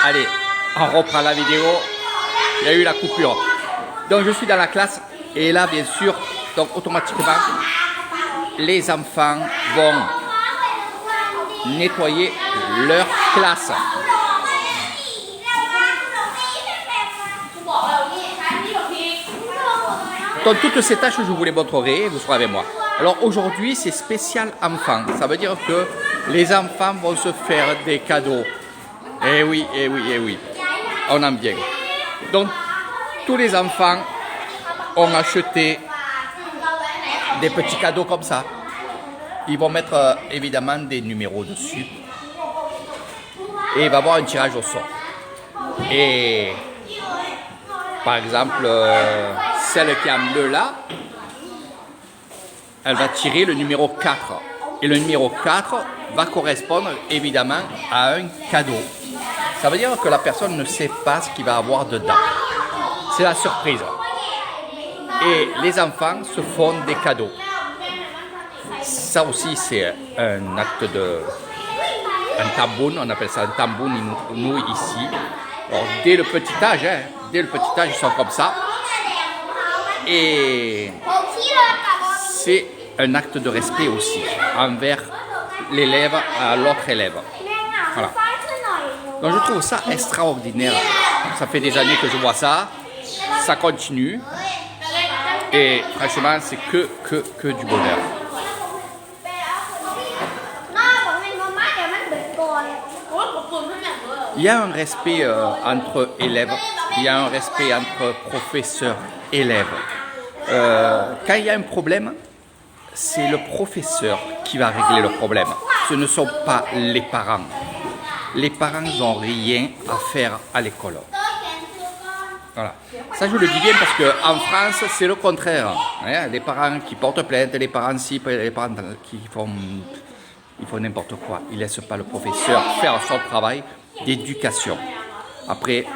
Allez, on reprend la vidéo. Il y a eu la coupure. Donc je suis dans la classe et là bien sûr, donc automatiquement, les enfants vont nettoyer leur classe. Donc toutes ces tâches, je vous les montrerai et vous serez avec moi. Alors aujourd'hui, c'est spécial enfant. Ça veut dire que les enfants vont se faire des cadeaux. Eh oui, eh oui, eh oui. On aime bien. Donc tous les enfants ont acheté des petits cadeaux comme ça. Ils vont mettre évidemment des numéros dessus. Et il va y avoir un tirage au sort. Et par exemple, celle qui est en bleu là, elle va tirer le numéro 4. Et le numéro 4 va correspondre évidemment à un cadeau. Ça veut dire que la personne ne sait pas ce qu'il va avoir dedans. C'est la surprise. Et les enfants se font des cadeaux. Ça aussi, c'est un acte de... un tamboun, on appelle ça un tamboun nous ici. Alors, dès le petit âge, ils sont comme ça. Et c'est un acte de respect aussi envers l'élève à l'autre élève. Voilà. Donc je trouve ça extraordinaire. Ça fait des années que je vois ça. Ça continue. Et franchement, c'est que du bonheur. Il y a un respect entre élèves, il y a un respect entre professeurs et élèves. Quand il y a un problème, c'est le professeur qui va régler le problème. Ce ne sont pas les parents. Les parents n'ont rien à faire à l'école. Voilà. Ça, je le dis bien parce qu'en France, c'est le contraire. Hein, les parents qui portent plainte, les parents les parents qui font n'importe quoi. Ils ne laissent pas le professeur faire son travail d'éducation. Après,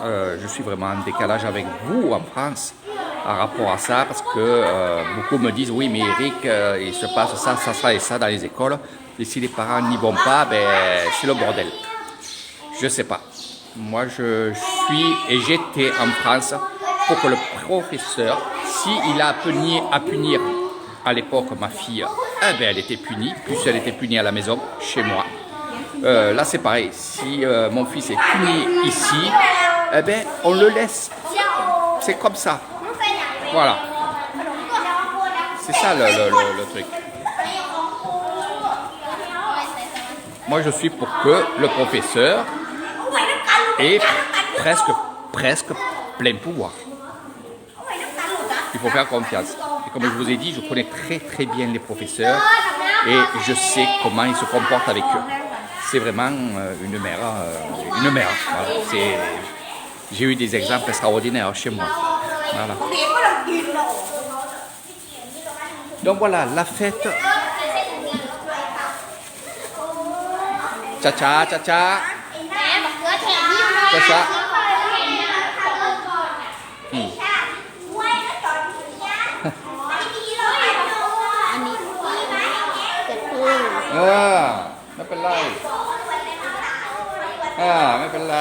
je suis vraiment en décalage avec vous en France par rapport à ça parce que beaucoup me disent oui mais Eric, il se passe ça et ça dans les écoles et si les parents n'y vont pas, ben, c'est le bordel. Je sais pas. Moi je suis et j'étais en France pour que le professeur, s'il a à punir à l'époque ma fille, eh ben, elle était punie, plus elle était punie à la maison, chez moi. Là c'est pareil, si mon fils est puni ici, eh ben, on le laisse. C'est comme ça. Voilà. C'est ça le truc. Moi je suis pour que le professeur ait presque plein pouvoir. Il faut faire confiance. Et comme je vous ai dit, je connais très bien les professeurs et je sais comment ils se comportent avec eux. C'est vraiment une mère. Voilà. J'ai eu des exemples extraordinaires chez moi. Voilà. Donc voilà, la fête. Cha-cha, cha-cha. Cha-cha.ไม่เป็นไรไม่เป็นไร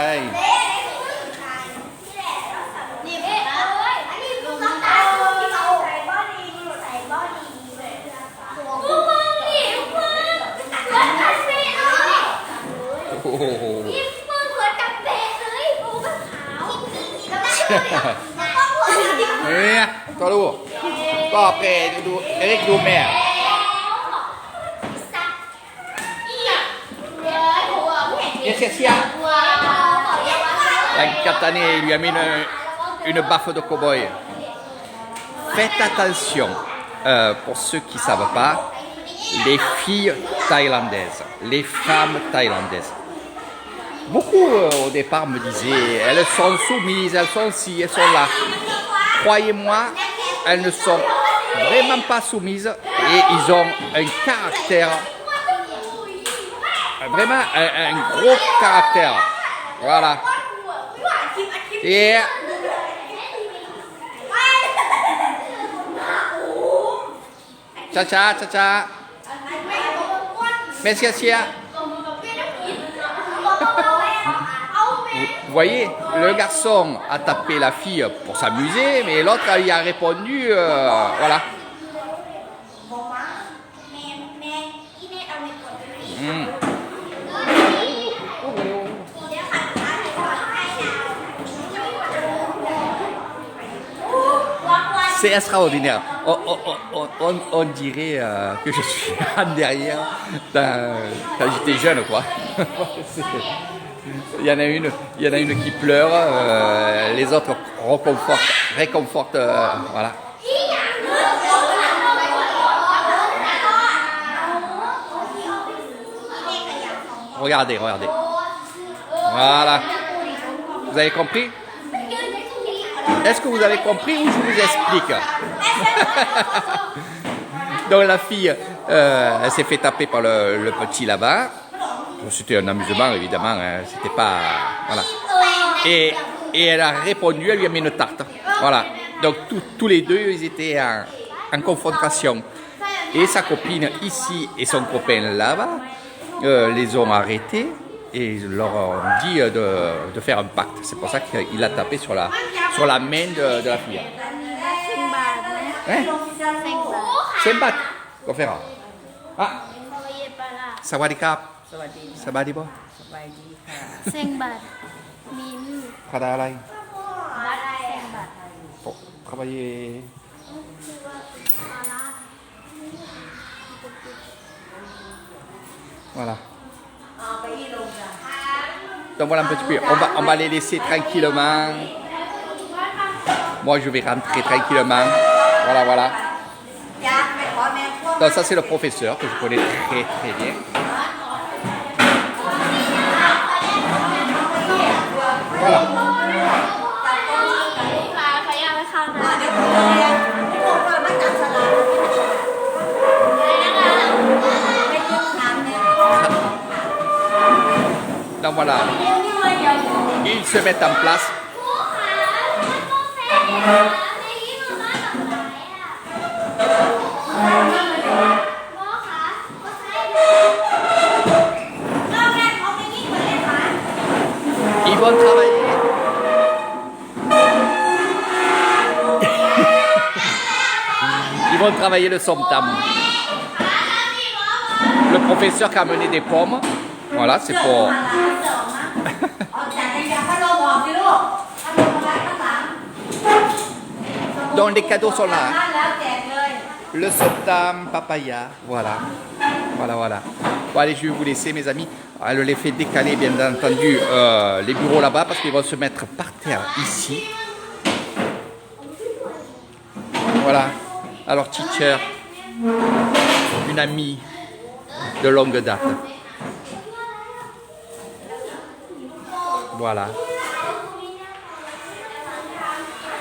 โอ้โหเนี่ยก็ดูก็เปดูเอ็กดูแม่La Katane lui a mis une baffe de cow-boy. Faites attention, pour ceux qui ne savent pas, les filles thaïlandaises, les femmes thaïlandaises. Beaucoup au départ me disaient, elles sont soumises, elles sont ci, elles sont là. Croyez-moi, elles ne sont vraiment pas soumises et ils ont un caractère. Vraiment un gros caractère. Voilà. Et cha-cha, cha-cha. Merci, Vous voyez, le garçon a tapé la fille pour s'amuser, mais l'autre lui a répondu, voilà. C'est extraordinaire. On dirait que je suis en derrière quand j'étais jeune, quoi. Il y en a une qui pleure, les autres réconfortent, voilà. Regardez. Voilà. Vous avez compris? Est-ce que vous avez compris ou je vous explique? Donc la fille, elle s'est fait taper par le petit là-bas. C'était un amusement, évidemment. Hein. C'était pas... Voilà. Et elle a répondu, elle lui a mis une tarte. Voilà. Donc tous les deux, ils étaient en confrontation. Et sa copine ici et son copain là-bas les ont arrêtés et leur ont dit de faire un pacte. C'est pour ça qu'il a tapé sur la main de la fille. Hein? 5 บาท ก็เฟรออ่ะสวัสดีครับ สวัสดี สบายดีป่ะ สบายดีค่ะ เซ็งบัตรมิน คาดาอะไร บัตรเซ็งบัตร เข้าไปvoilà. Donc voilà un petit peu. On va les laisser tranquillement. Moi, je vais rentrer tranquillement. Voilà. Donc ça, c'est le professeur que je connais très bien. Voilà. Donc voilà, ils se mettent en place. Ils vont travailler. Ils vont travailler le somtam. Le professeur qui a amené des pommes. Voilà, c'est pour... Donc les cadeaux sont là. Le somtam, papaya, voilà. Bon allez, je vais vous laisser mes amis. Elle les fait décaler bien entendu les bureaux là-bas parce qu'ils vont se mettre par terre ici. Voilà. Alors teacher, une amie de longue date. Voilà.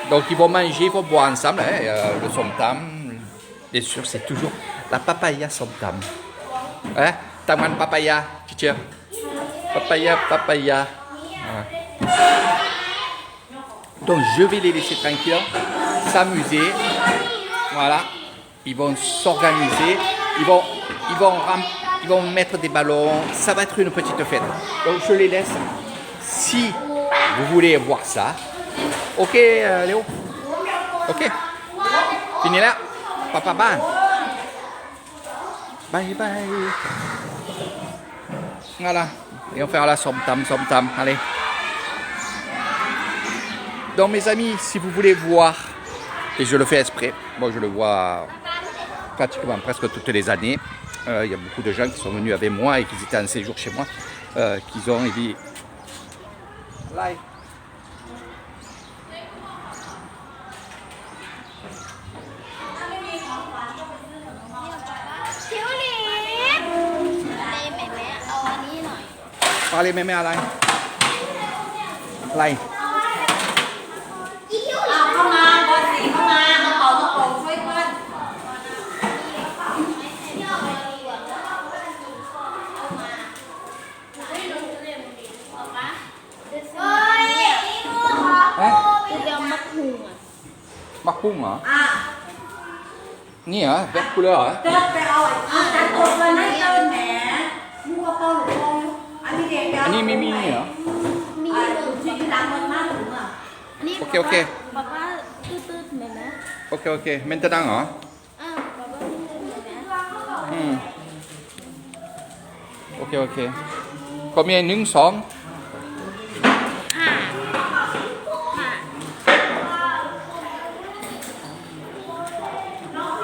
Donc ils vont manger, ils vont boire ensemble, hein, le somtam. Bien sûr, c'est toujours la papaya somtam. Hein? Taman papaya, teacher. Papaya. Voilà. Donc je vais les laisser tranquilles, s'amuser. Voilà. Ils vont s'organiser. Ils vont mettre des ballons. Ça va être une petite fête. Donc je les laisse. Si vous voulez voir ça, ok Léo, ok, fini là, papa bye. Voilà, et on fait la somtam, allez. Donc mes amis, si vous voulez voir, et je le fais exprès, moi je le vois pratiquement presque toutes les années, il y a beaucoup de gens qui sont venus avec moi et qui étaient en séjour chez moi, qui ont dit live. Parlez même à live. Live. เข้ามาบอสสี่เข้ามาเอาเป่าตะโป่งช่วยเพื่อน Mặc khung hả? Nghe hả? Vét couleur hả? เดินไปเอาจัดตัวเลยนะเดินแหมมูกระโปรงหรือโปรงอันนี้เด็ก Anh đi mimi hả? มี Ok, ok. ป๊าป้าตื้อๆเหมือนไหม Ok, ok. Maintenant, hein? ป๊าป้าตื้อๆเหมือนไหม Ok, ok. Combien? Une, 2